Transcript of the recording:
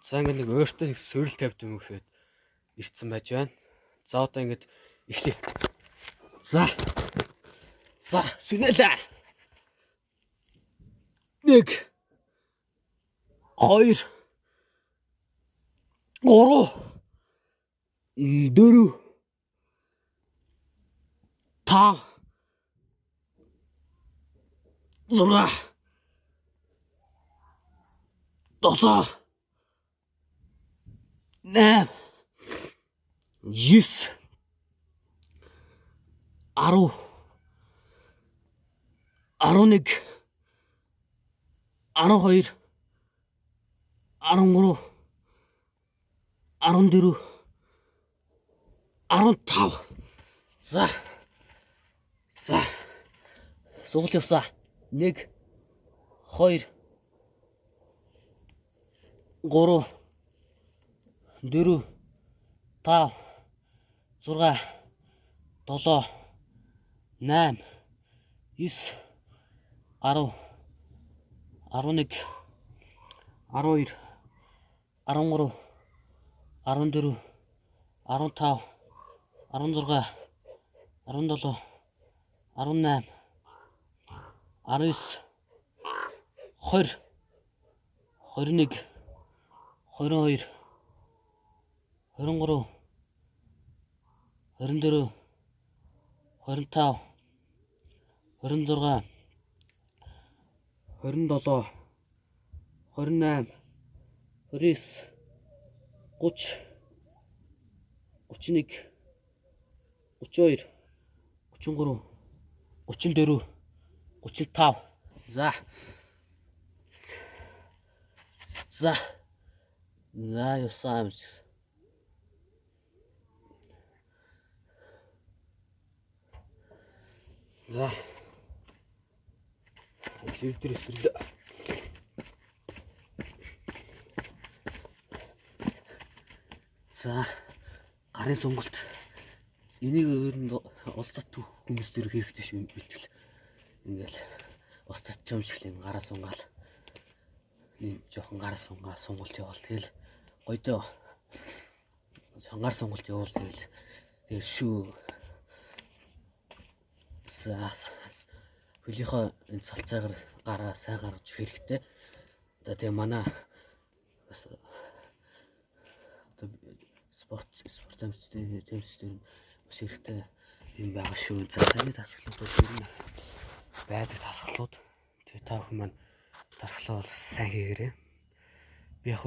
За ингээд нэг өөртөө нэг суурил тавьд юм гэхэд ирсэн байж байна. За одоо ингээд эхлэе. За сүнэлээ. 1 2 3 4 5 6 7 8 9 10 11 12 13 14 15 За сугалт явсаа 1 2 3 4 5 6 7 8 9 10 11 12 13 14 15 16 17 18 19 20 21 22 23 24 25 26 27 28 29 30 31 32 33 34 35 За явсаа амс. За ливдэр эсрэл. За гарын сонголт энийг өөр нь улсад түүх хүмүүс төр хэрэгтэй шүү бэлтгэл. Ингээл устдад чамшиглийн гараа сунгаал. Нэг жоохон гараа сунгаал сонголт явуул. Тэгэл гойдоо сонгаар сонголт явуул тэгэл шүү. За хөлийнхөө энэ салцаагаар гараа сайн гаргаж хэрэгтэй. Одоо тэгээ манай бас одоо спорт тэмцэлтэй бас хэрэгтэй юм байгаа шүү. За таны дасгалууд бол ер нь байдаг дасгалууд. Тэгээ та бүхэн маань дасгалаа бол сайн хийгээрэй. Би яг